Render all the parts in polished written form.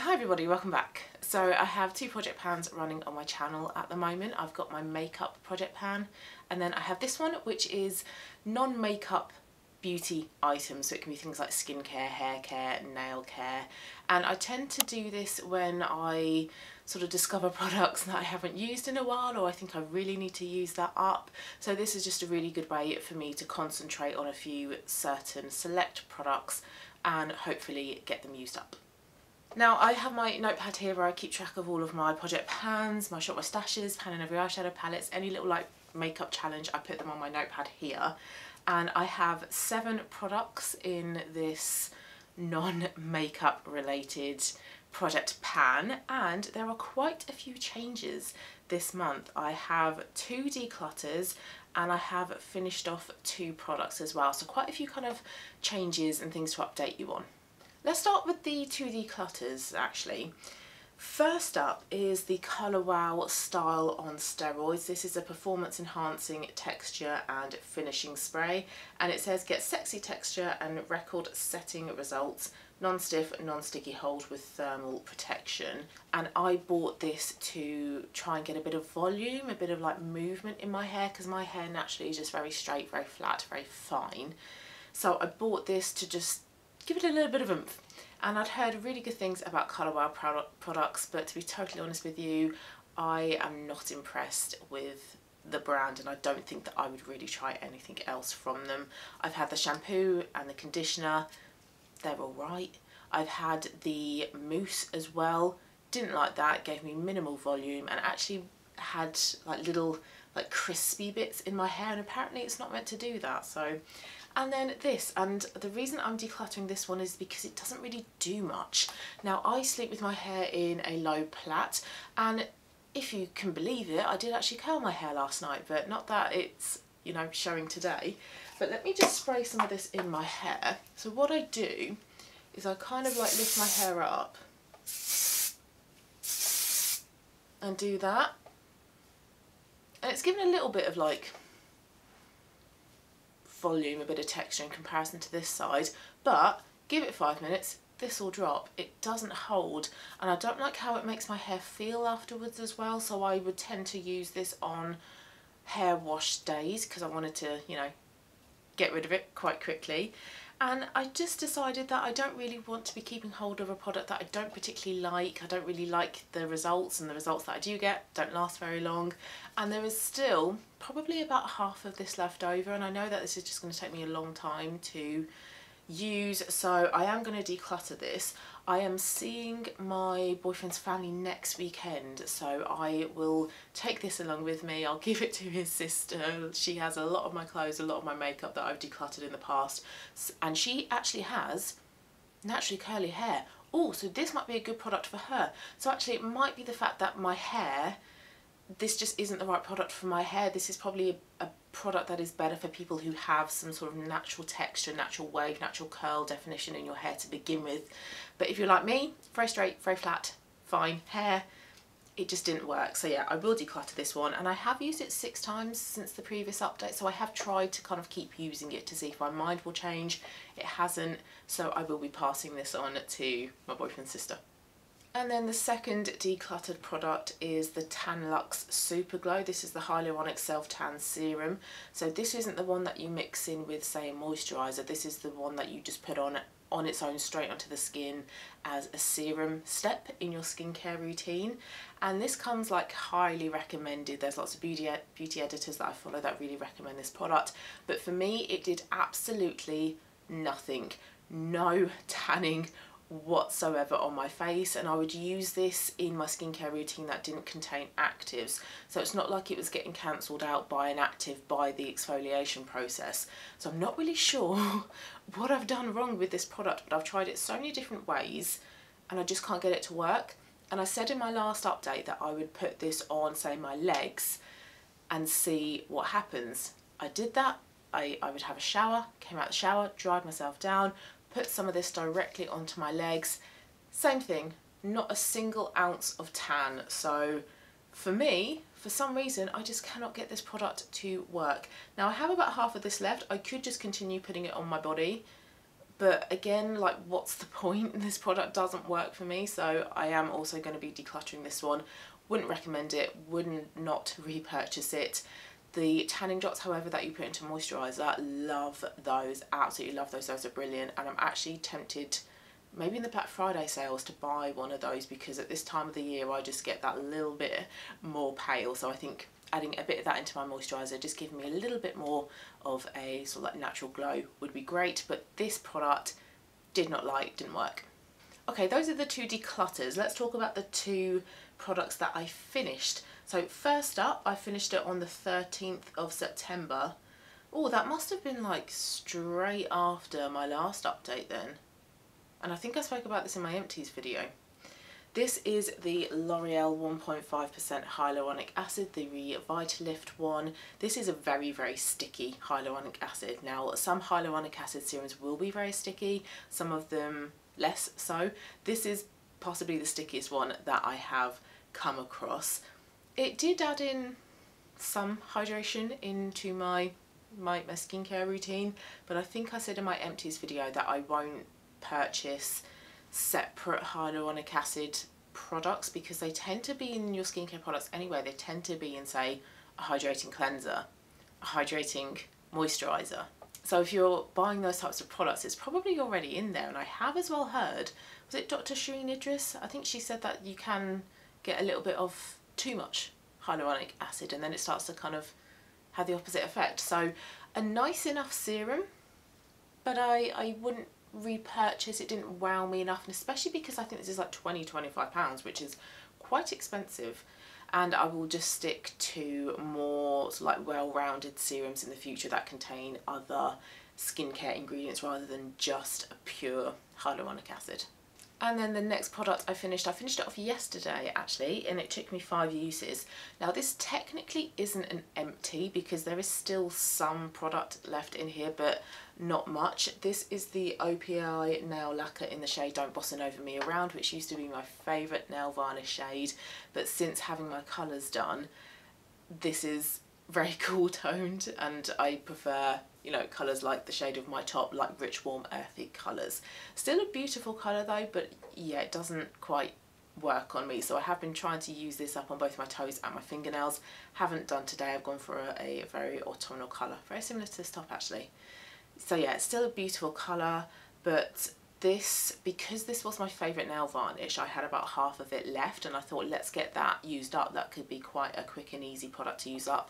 Hi everybody, welcome back. So I have two project pans running on my channel at the moment. I've got my makeup project pan, and then I have this one which is non-makeup beauty items. So it can be things like skincare, hair care, nail care, and I tend to do this when I sort of discover products that I haven't used in a while, or I think I really need to use that up. So this is just a really good way for me to concentrate on a few certain select products and hopefully get them used up. Now I have my notepad here where I keep track of all of my project pans, my Shop My Stashes, Pan and Every eyeshadow palettes, any little like makeup challenge, I put them on my notepad here. And I have 7 products in this non-makeup related project pan, and there are quite a few changes this month. I have 2 declutters and I have finished off 2 products as well, so quite a few kind of changes and things to update you on. Let's start with the 2 declutters actually. First up is the Colour Wow Style on Steroids. This is a performance enhancing texture and finishing spray, and it says get sexy texture and record setting results, non-stiff, non-sticky hold with thermal protection. And I bought this to try and get a bit of volume, a bit of like movement in my hair, because my hair naturally is just very straight, very flat, very fine. So I bought this to just give it a little bit of oomph. And I'd heard really good things about Colour Wow products, but to be totally honest with you, I am not impressed with the brand, and I don't think that I would really try anything else from them. I've had the shampoo and the conditioner, they're alright. I've had the mousse as well, didn't like that, it gave me minimal volume and actually had like little like crispy bits in my hair, and apparently it's not meant to do that. So, and then this, and the reason I'm decluttering this one is because it doesn't really do much. Now I sleep with my hair in a low plait, and if you can believe it, I did actually curl my hair last night, but not that it's, you know, showing today. But let me just spray some of this in my hair. So what I do is I kind of like lift my hair up and do that, and it's given a little bit of like volume, a bit of texture in comparison to this side, but give it 5 minutes, this will drop. It doesn't hold, and I don't like how it makes my hair feel afterwards as well, so I would tend to use this on hair wash days because I wanted to, you know, get rid of it quite quickly. And I just decided that I don't really want to be keeping hold of a product that I don't particularly like. I don't really like the results, and the results that I do get don't last very long. And there is still probably about half of this left over, and I know that this is just going to take me a long time to use, so I am going to declutter this. I am seeing my boyfriend's family next weekend, so I will take this along with me. I'll give it to his sister. She has a lot of my clothes, a lot of my makeup that I've decluttered in the past, and she actually has naturally curly hair. Oh, so this might be a good product for her. So actually it might be the fact that my hair, this just isn't the right product for my hair. This is probably a product that is better for people who have some sort of natural texture, natural wave, natural curl definition in your hair to begin with. But if you're like me, very straight, very flat, fine hair, it just didn't work. So yeah, I will declutter this one, and I have used it 6 times since the previous update, so I have tried to kind of keep using it to see if my mind will change. It hasn't, so I will be passing this on to my boyfriend's sister. And then the second decluttered product is the Tan-Luxe Super Glow. This is the Hyaluronic Self Tan Serum. So this isn't the one that you mix in with, say, a moisturiser. This is the one that you just put on its own straight onto the skin as a serum step in your skincare routine. And this comes like highly recommended. There's lots of beauty editors that I follow that really recommend this product. But for me, it did absolutely nothing. No tanning whatsoever on my face, and I would use this in my skincare routine that didn't contain actives, so it's not like it was getting cancelled out by an active by the exfoliation process. So I'm not really sure what I've done wrong with this product, but I've tried it so many different ways and I just can't get it to work. And I said in my last update that I would put this on, say, my legs and see what happens. I did that. I would have a shower, came out the shower, dried myself down, put some of this directly onto my legs. Same thing, not a single ounce of tan. So for me, for some reason, I just cannot get this product to work. Now I have about half of this left. I could just continue putting it on my body, But again, like, what's the point? This product doesn't work for me, so I am also going to be decluttering this one. Wouldn't recommend it, wouldn't not repurchase it. The tanning drops, however, that you put into moisturiser, love those, absolutely love those. Those are brilliant, and I'm actually tempted, maybe in the Black Friday sales, to buy one of those, because at this time of the year I just get that little bit more pale. So I think adding a bit of that into my moisturiser, just giving me a little bit more of a sort of like natural glow would be great. But this product didn't work. Okay, those are the two declutters. Let's talk about the two products that I finished. So first up, I finished it on the 13th of September. Oh, that must have been like straight after my last update then. And I think I spoke about this in my empties video. This is the L'Oreal 1.5% hyaluronic acid, the Revitalift one. This is a very, very sticky hyaluronic acid. Now, some hyaluronic acid serums will be very sticky, some of them less so. This is possibly the stickiest one that I have come across. It did add in some hydration into my skincare routine, but I think I said in my empties video that I won't purchase separate hyaluronic acid products, because they tend to be in your skincare products anyway. They tend to be in, say, a hydrating cleanser, a hydrating moisturiser. So if you're buying those types of products, it's probably already in there. And I have as well heard, was it Dr. Shireen Idris? I think she said that you can get a little bit of too much hyaluronic acid and then it starts to kind of have the opposite effect. So a nice enough serum, but I wouldn't repurchase. It didn't wow me enough, and especially because I think this is like £20–25, which is quite expensive, and I will just stick to more sort of like well-rounded serums in the future that contain other skincare ingredients rather than just a pure hyaluronic acid. And then the next product I finished it off yesterday actually, and it took me 5 uses. Now this technically isn't an empty because there is still some product left in here, but not much. This is the OPI nail lacquer in the shade Don't Bossa Nova Me Around, which used to be my favourite nail varnish shade, but since having my colours done, this is very cool toned and I prefer, you know, colours like the shade of my top, like rich, warm, earthy colours. Still a beautiful colour though, but yeah, it doesn't quite work on me. So I have been trying to use this up on both my toes and my fingernails. Haven't done today. I've gone for a very autumnal colour, very similar to this top actually. So yeah, it's still a beautiful colour, but this, because this was my favourite nail varnish, I had about half of it left and I thought, let's get that used up. That could be quite a quick and easy product to use up,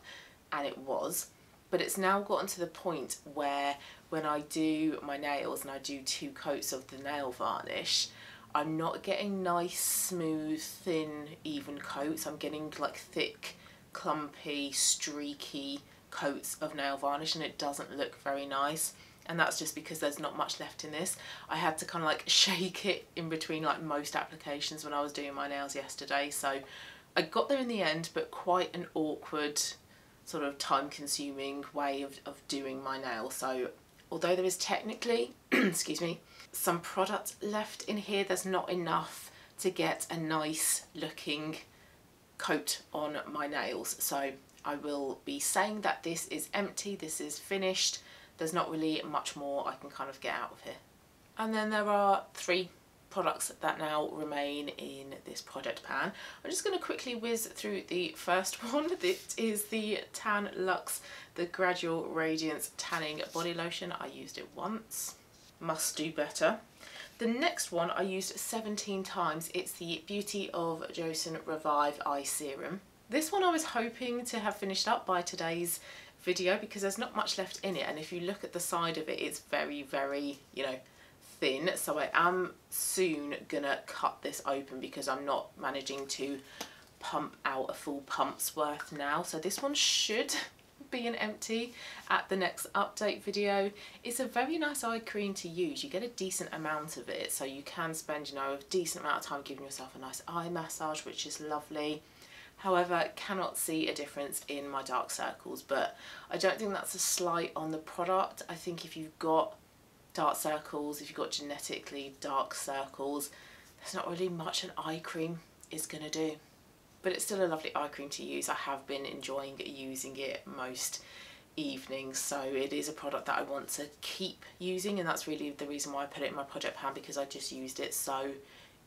and it was. But it's now gotten to the point where when I do my nails and I do 2 coats of the nail varnish, I'm not getting nice, smooth, thin, even coats. I'm getting like thick, clumpy, streaky coats of nail varnish, and it doesn't look very nice. And that's just because there's not much left in this. I had to kind of like shake it in between like most applications when I was doing my nails yesterday. So I got there in the end, but quite an awkward, sort of time-consuming way of doing my nails. So although there is technically, excuse me, some product left in here, there's not enough to get a nice looking coat on my nails. So I will be saying that this is empty, this is finished. There's not really much more I can kind of get out of here. And then there are 3 products that now remain in this project pan. I'm just going to quickly whiz through the first one. This is the Tan Luxe, the Gradual Radiance Tanning Body Lotion. I used it once. Must do better. The next one I used 17 times. It's the Beauty of Joseon Revive Eye Serum. This one I was hoping to have finished up by today's video because there's not much left in it, and if you look at the side of it, it's very, very, you know, thin. So I am soon gonna cut this open because I'm not managing to pump out a full pump's worth now. So this one should be an empty at the next update video. It's a very nice eye cream to use. You get a decent amount of it, so you can spend, you know, a decent amount of time giving yourself a nice eye massage, which is lovely. However, cannot see a difference in my dark circles, but I don't think that's a slight on the product. I think if you've got dark circles, if you've got genetically dark circles, there's not really much an eye cream is going to do. But it's still a lovely eye cream to use. I have been enjoying using it most evenings, so it is a product that I want to keep using, and that's really the reason why I put it in my project pan, because I just used it so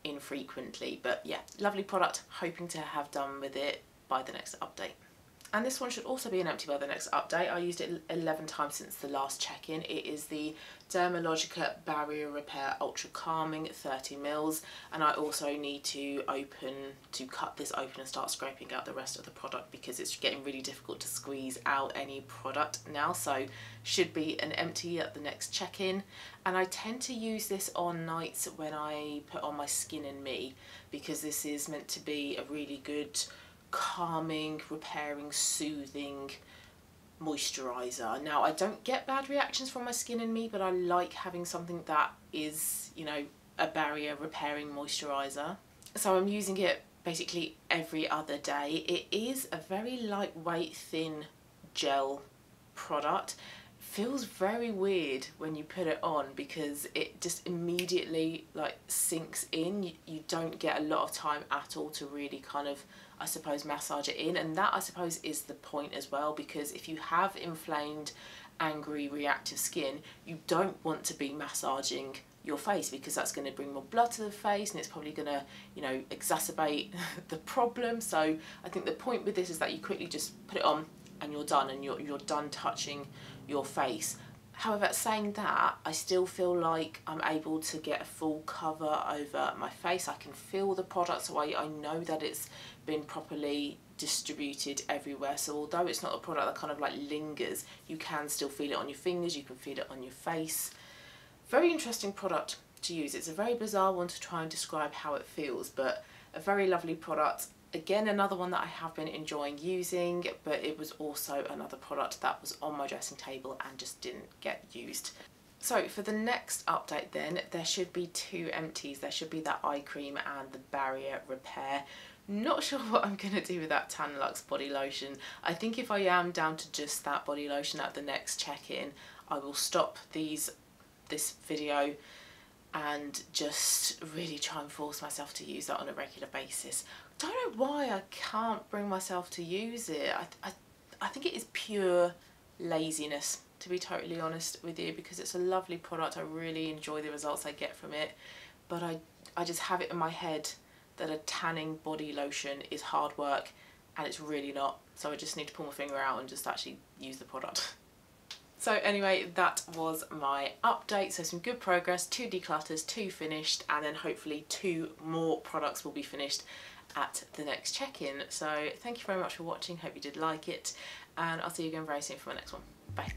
infrequently. But yeah, lovely product, hoping to have done with it by the next update. And this one should also be an empty by the next update. I used it 11 times since the last check-in. It is the Dermalogica Barrier Repair Ultra Calming 30ml, and I also need to cut this open and start scraping out the rest of the product, because it's getting really difficult to squeeze out any product now. So should be an empty at the next check-in. And I tend to use this on nights when I put on my Skin and Me, because this is meant to be a really good calming, repairing, soothing moisturiser. Now, I don't get bad reactions from my Skin and Me, but I like having something that is, you know, a barrier repairing moisturiser. So I'm using it basically every other day. It is a very lightweight, thin gel product. Feels very weird when you put it on, because it just immediately like sinks in. You don't get a lot of time at all to really kind of, I suppose, massage it in, and that I suppose is the point as well, because if you have inflamed, angry, reactive skin, you don't want to be massaging your face, because that's going to bring more blood to the face, and it's probably going to, you know, exacerbate the problem. So I think the point with this is that you quickly just put it on and you're done, and you're done touching your face. However, saying that, I still feel like I'm able to get a full cover over my face. I can feel the product, so I know that it's been properly distributed everywhere. So although it's not a product that kind of like lingers, you can still feel it on your fingers, you can feel it on your face. Very interesting product to use. It's a very bizarre one to try and describe how it feels, but a very lovely product. Again, another one that I have been enjoying using, but it was also another product that was on my dressing table and just didn't get used. So for the next update then, there should be 2 empties. There should be that eye cream and the Barrier Repair. Not sure what I'm going to do with that Tan Luxe body lotion. I think if I am down to just that body lotion at the next check-in, I will stop this video and just really try and force myself to use that on a regular basis. Don't know why I can't bring myself to use it. I think it is pure laziness, to be totally honest with you, because it's a lovely product. I really enjoy the results I get from it, but I just have it in my head that a tanning body lotion is hard work, and it's really not. So I just need to pull my finger out and just actually use the product. So anyway, that was my update. So some good progress, 2 declutters, 2 finished, and then hopefully 2 more products will be finished at the next check-in. So thank you very much for watching, hope you did like it, and I'll see you again very soon for my next one. Bye.